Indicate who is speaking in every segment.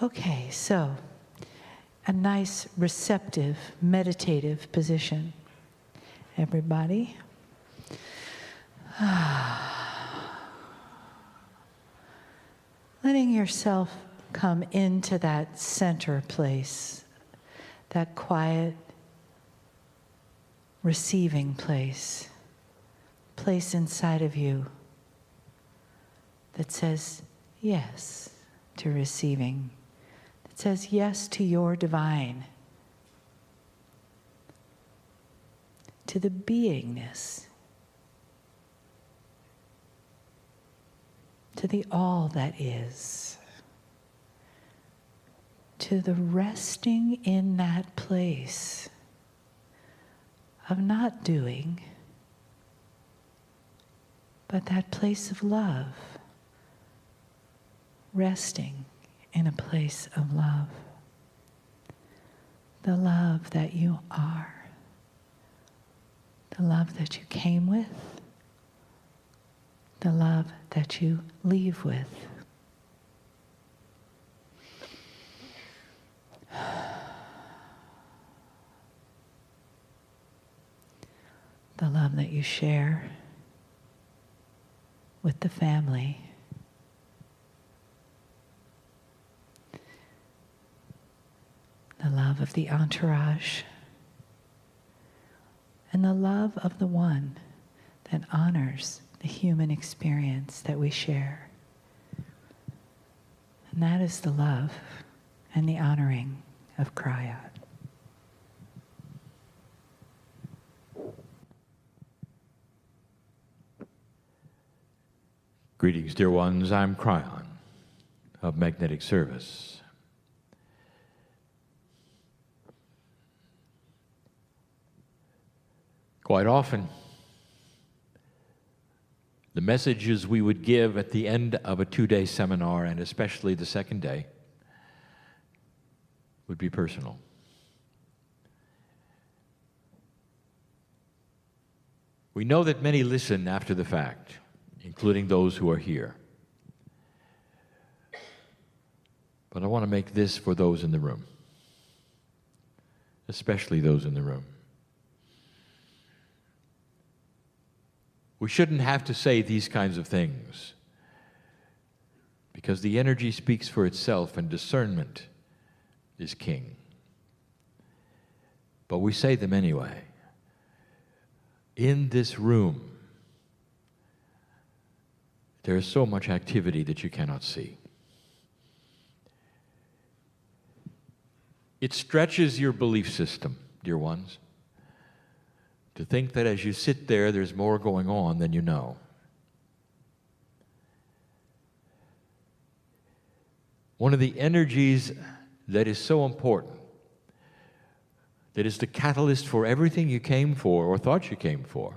Speaker 1: Okay, so a nice, receptive, meditative position. Everybody. Letting yourself come into that center place, that quiet, receiving place inside of you that says yes to receiving, that says yes to your divine, to the beingness, to the all that is, to the resting in that place of not doing, but that place of love, resting in a place of love, the love that you are, the love that you came with, the love that you leave with. The love that you share with the family. The love of the entourage. And the love of the one that honors the human experience that we share. And that is the love and the honoring of Kryon.
Speaker 2: Greetings, dear ones. I'm Kryon of Magnetic Service. Quite often, the messages we would give at the end of a 2-day seminar, and especially the second day, would be personal. We know that many listen after the fact, including those who are here. But I want to make this for those in the room, especially those in the room. We shouldn't have to say these kinds of things because the energy speaks for itself and discernment is king. But we say them anyway. In this room, there is so much activity that you cannot see. It stretches your belief system, dear ones, to think that as you sit there, there's more going on than you know. One of the energies that is so important, that is the catalyst for everything you came for or thought you came for,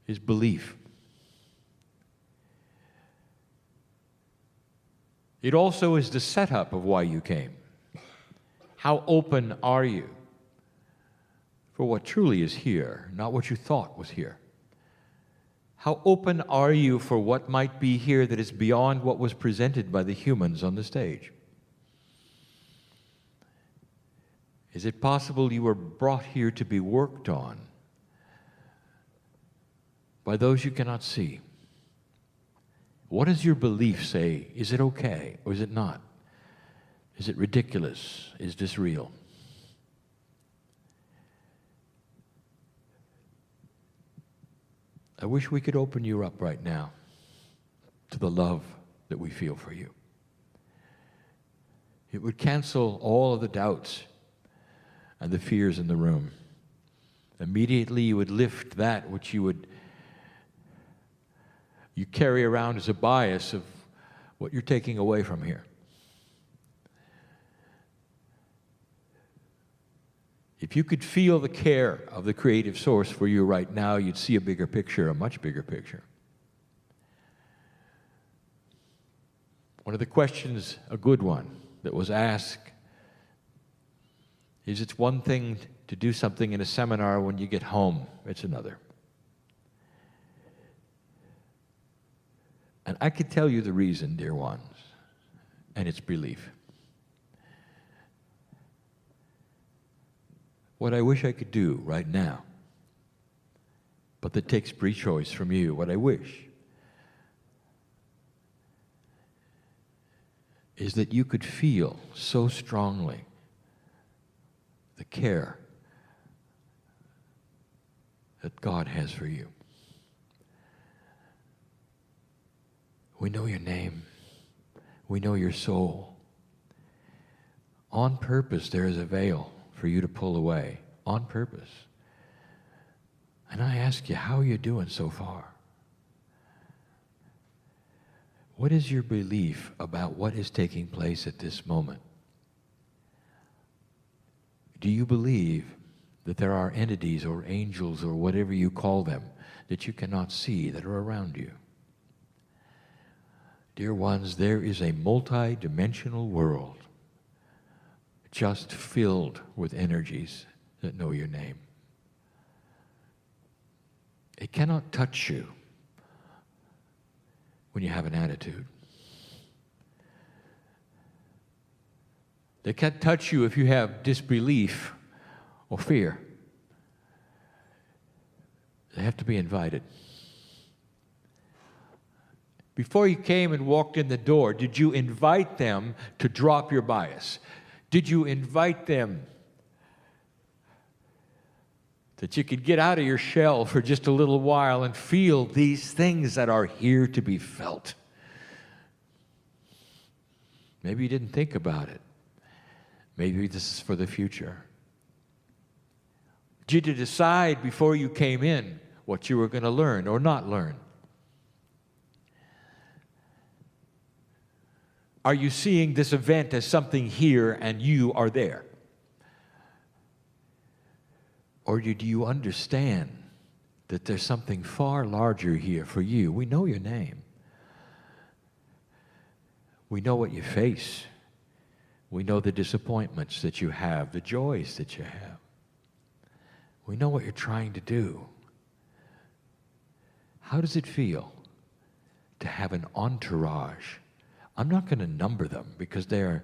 Speaker 2: is belief. It also is the setup of why you came. How open are you for what truly is here, not what you thought was here? How open are you for what might be here that is beyond what was presented by the humans on the stage? Is it possible you were brought here to be worked on by those you cannot see? What does your belief say? Is it okay or is it not? Is it ridiculous? Is this real? I wish we could open you up right now to the love that we feel for you. It would cancel all of the doubts and the fears in the room. Immediately you would lift that which you carry around as a bias of what you're taking away from here. If you could feel the care of the creative source for you right now, you'd see a bigger picture, a much bigger picture. One of the questions, a good one, that was asked is, it's one thing to do something in a seminar, when you get home, it's another. And I could tell you the reason, dear ones. and it's belief. What I wish I could do right now, but that takes free choice from you, what I wish is that you could feel so strongly the care that God has for you. We know your name. We know your soul. On purpose, there is a veil for you to pull away. On purpose. And I ask you, how are you doing so far? What is your belief about what is taking place at this moment? Do you believe that there are entities or angels or whatever you call them that you cannot see that are around you? Dear ones, there is a multi-dimensional world just filled with energies that know your name. It cannot touch you when you have an attitude. They can't touch you if you have disbelief or fear. They have to be invited. Before you came and walked in the door, did you invite them to drop your bias? Did you invite them that you could get out of your shell for just a little while and feel these things that are here to be felt? Maybe you didn't think about it. Maybe this is for the future. Did you decide before you came in what you were going to learn or not learn? Are you seeing this event as something here and you are there? Or do you understand that there's something far larger here for you? We know your name. We know what you face. We know the disappointments that you have, the joys that you have. We know what you're trying to do. How does it feel to have an entourage? I'm not going to number them because they're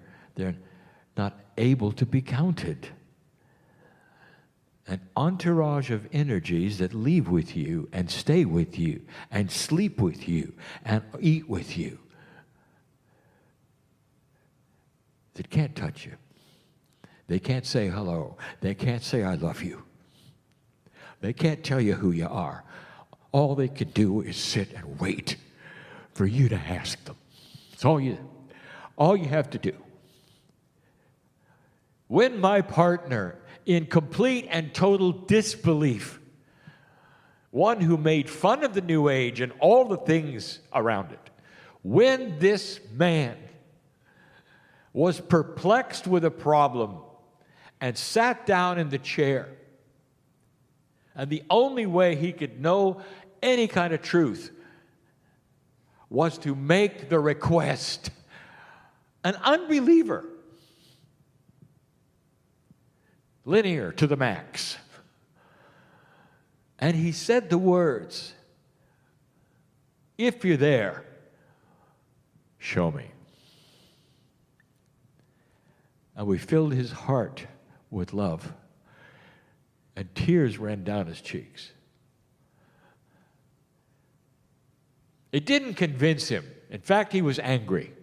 Speaker 2: not able to be counted. An entourage of energies that leave with you and stay with you and sleep with you and eat with you that can't touch you. They can't say hello. They can't say I love you. They can't tell you who you are. All they can do is sit and wait for you to ask them. It's all you have to do. When my partner, in complete and total disbelief, one who made fun of the New Age and all the things around it, when this man was perplexed with a problem and sat down in the chair, and the only way he could know any kind of truth was to make the request, an unbeliever, linear to the max. And he said the words, if you're there, show me. And we filled his heart with love, and tears ran down his cheeks. It didn't convince him. In fact, he was angry.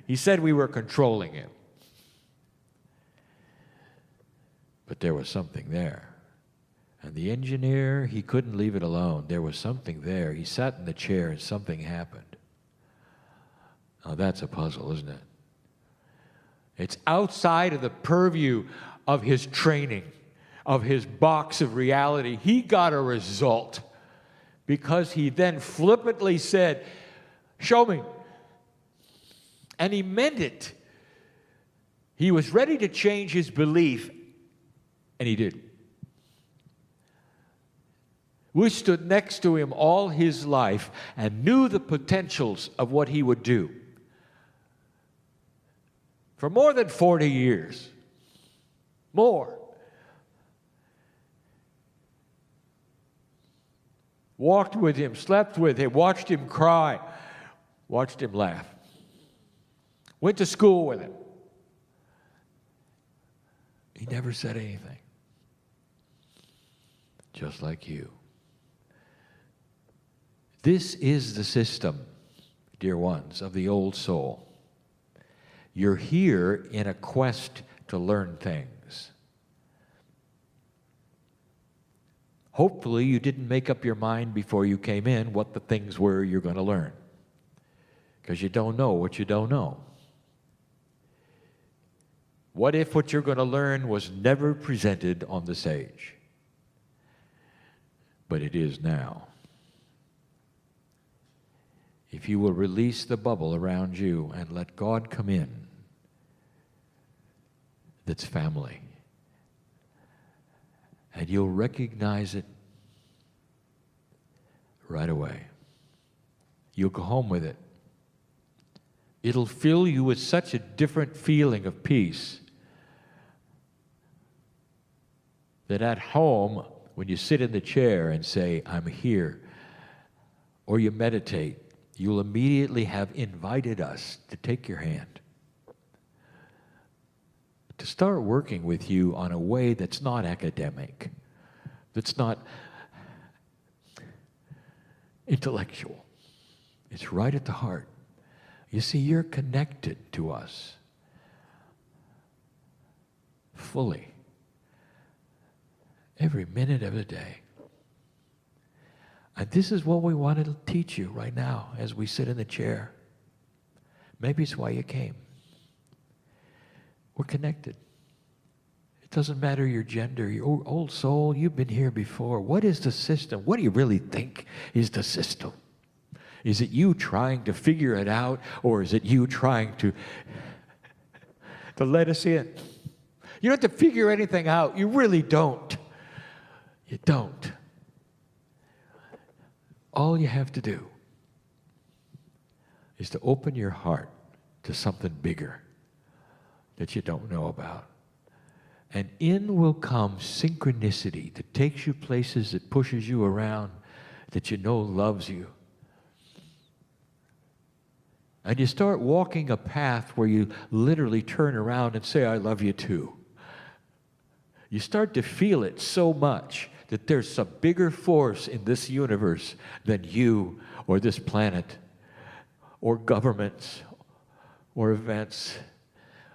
Speaker 2: He said we were controlling him. But there was something there. And the engineer, he couldn't leave it alone. There was something there. He sat in the chair and something happened. Now that's a puzzle, isn't it? It's outside of the purview of his training, of his box of reality. He got a result because he then flippantly said, show me. And he meant it. He was ready to change his belief, and he did. We stood next to him all his life and knew the potentials of what he would do. For more than 40 years. More. Walked with him, slept with him, watched him cry, watched him laugh. Went to school with him. He never said anything. Just like you. This is the system, dear ones, of the old soul. You're here in a quest to learn things. Hopefully you didn't make up your mind before you came in what the things were you're going to learn. Because you don't know what you don't know. What if what you're going to learn was never presented on the stage? But it is now. If you will release the bubble around you and let God come in, that's family. And you'll recognize it right away. You'll go home with it. It'll fill you with such a different feeling of peace that at home, when you sit in the chair and say, I'm here, or you meditate, you'll immediately have invited us to take your hand, to start working with you on a way that's not academic, that's not intellectual. It's right at the heart. You see, you're connected to us fully, every minute of the day. And this is what we wanted to teach you right now as we sit in the chair. Maybe it's why you came. We're connected. It doesn't matter your gender, your old soul, you've been here before. What is the system? What do you really think is the system? Is it you trying to figure it out, or is it you trying to let us in? You don't have to figure anything out. You really don't. You don't. All you have to do is to open your heart to something bigger that you don't know about. And in will come synchronicity that takes you places, that pushes you around, that you know loves you. And you start walking a path where you literally turn around and say, I love you too. You start to feel it so much that there's some bigger force in this universe than you or this planet or governments or events.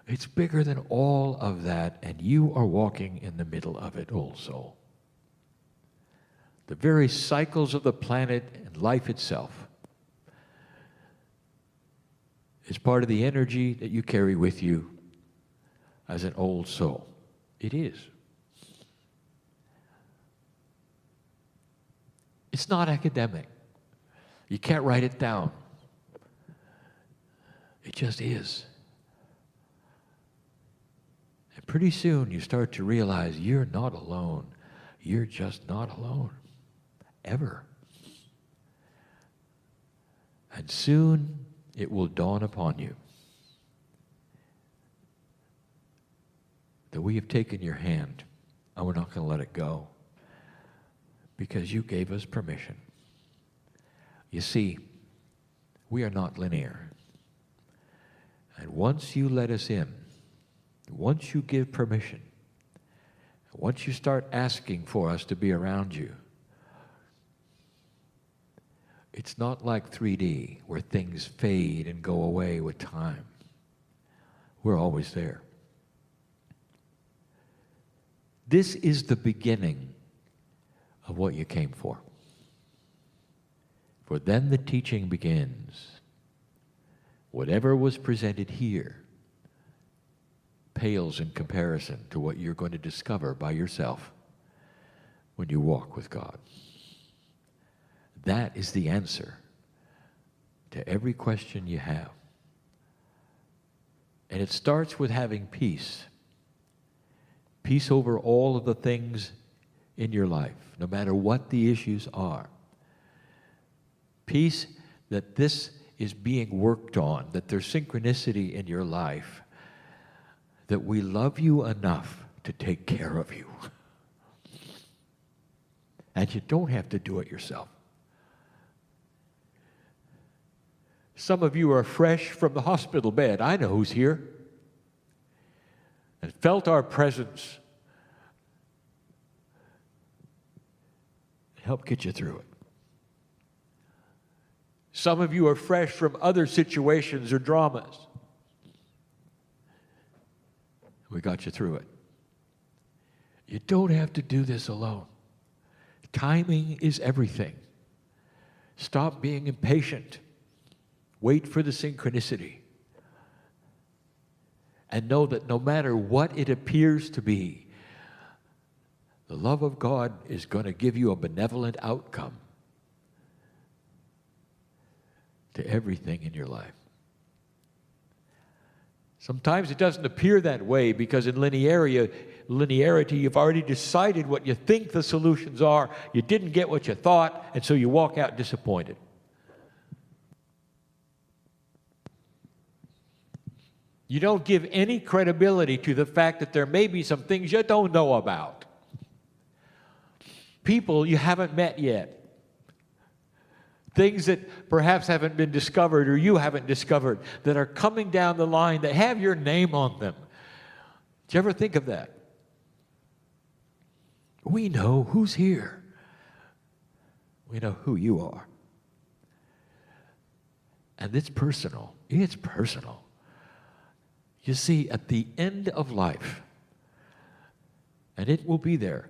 Speaker 2: It's bigger than all of that, and you are walking in the middle of it, old soul. The very cycles of the planet and life itself is part of the energy that you carry with you as an old soul. It is. It's not academic. You can't write it down. It just is. And pretty soon you start to realize you're not alone. You're just not alone. Ever. And soon it will dawn upon you that we have taken your hand and we're not going to let it go because you gave us permission. You see, we are not linear. And once you let us in, once you give permission, once you start asking for us to be around you, it's not like 3D where things fade and go away with time. We're always there. This is the beginning of what you came for. For then the teaching begins. Whatever was presented here pales in comparison to what you're going to discover by yourself when you walk with God. That is the answer to every question you have. And it starts with having peace. Peace over all of the things in your life, no matter what the issues are. Peace that this is being worked on, that there's synchronicity in your life, that we love you enough to take care of you. And you don't have to do it yourself. Some of you are fresh from the hospital bed. I know who's here. And felt our presence. Help get you through it. Some of you are fresh from other situations or dramas. We got you through it. You don't have to do this alone. Timing is everything. Stop being impatient. Wait for the synchronicity. And know that no matter what it appears to be, the love of God is going to give you a benevolent outcome to everything in your life. Sometimes it doesn't appear that way because in linearity, you've already decided what you think the solutions are. You didn't get what you thought, and so you walk out disappointed. You don't give any credibility to the fact that there may be some things you don't know about. People you haven't met yet. Things that perhaps haven't been discovered or you haven't discovered that are coming down the line that have your name on them. Did you ever think of that? We know who's here. We know who you are. And it's personal. It's personal. You see, at the end of life, and it will be there,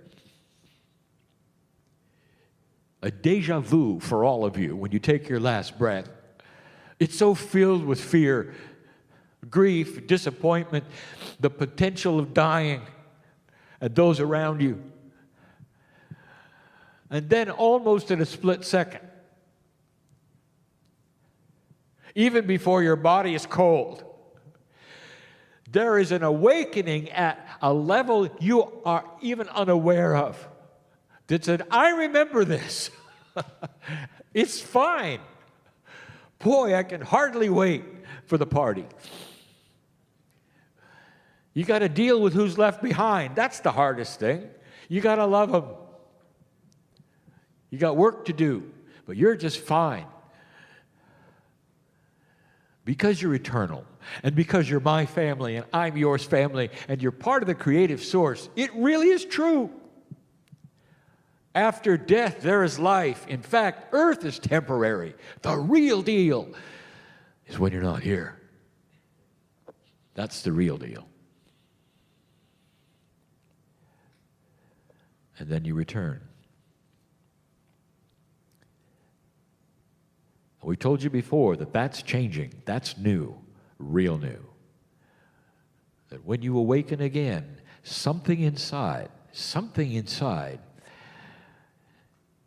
Speaker 2: a deja vu for all of you when you take your last breath. It's so filled with fear, grief, disappointment, the potential of dying, and those around you. And then almost in a split second, even before your body is cold, there is an awakening at a level you are even unaware of that said, I remember this. It's fine. Boy, I can hardly wait for the party. You got to deal with who's left behind. That's the hardest thing. You got to love them. You got work to do, but you're just fine. Because you're eternal, and because you're my family, and I'm yours family, and you're part of the creative source, it really is true. After death, there is life. In fact, earth is temporary. The real deal is when you're not here. That's the real deal. And then you return. We told you before that that's changing. That's new, real new. That when you awaken again, something inside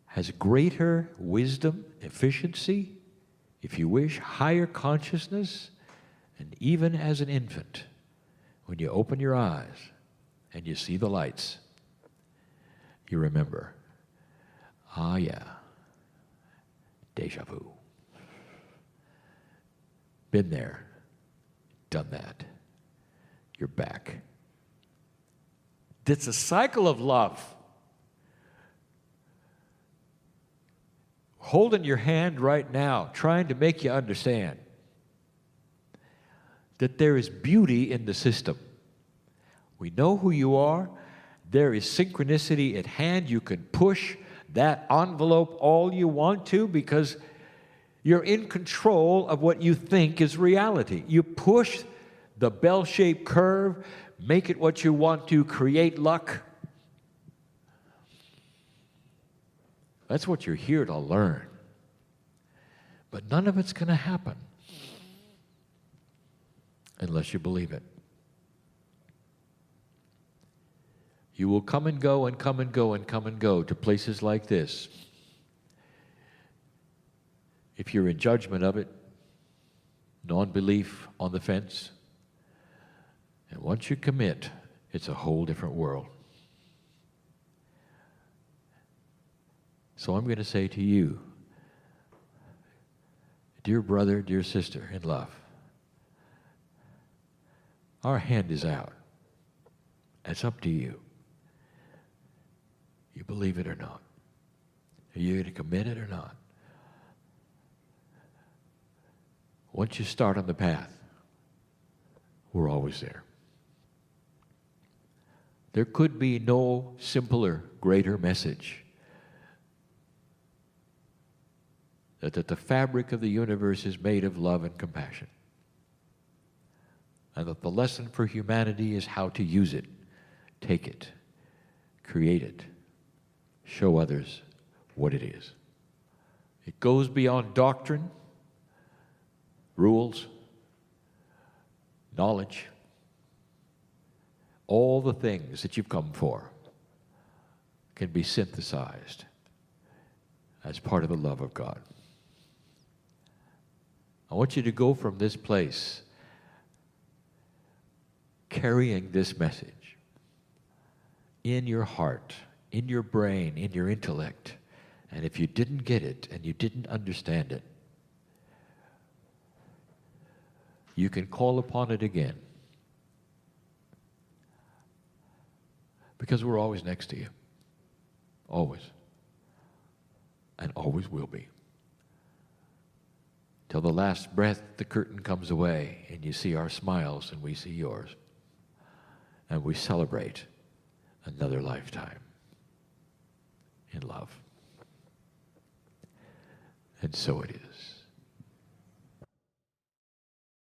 Speaker 2: has greater wisdom, efficiency, if you wish, higher consciousness, and even as an infant, when you open your eyes and you see the lights, you remember, ah yeah, deja vu. Been there, done that. You're back. It's a cycle of love. Holding your hand right now, trying to make you understand that there is beauty in the system. We know who you are. There is synchronicity at hand. You can push that envelope all you want to because you're in control of what you think is reality. You push the bell-shaped curve, make it what you want to, create luck. That's what you're here to learn. But none of it's going to happen unless you believe it. You will come and go and come and go and come and go to places like this. If you're in judgment of it, non-belief on the fence, and once you commit, it's a whole different world. So I'm going to say to you, dear brother, dear sister in love, our hand is out. It's up to you. You believe it or not. Are you going to commit it or not? Once you start on the path, we're always there. There could be no simpler, greater message that the fabric of the universe is made of love and compassion, and that the lesson for humanity is how to use it, take it, create it, show others what it is. It goes beyond doctrine, rules, knowledge, all the things that you've come for can be synthesized as part of the love of God. I want you to go from this place carrying this message in your heart, in your brain, in your intellect. And if you didn't get it and you didn't understand it, you can call upon it again. Because we're always next to you. Always. And always will be. Till the last breath, the curtain comes away and you see our smiles and we see yours. And we celebrate another lifetime in love. And so it is.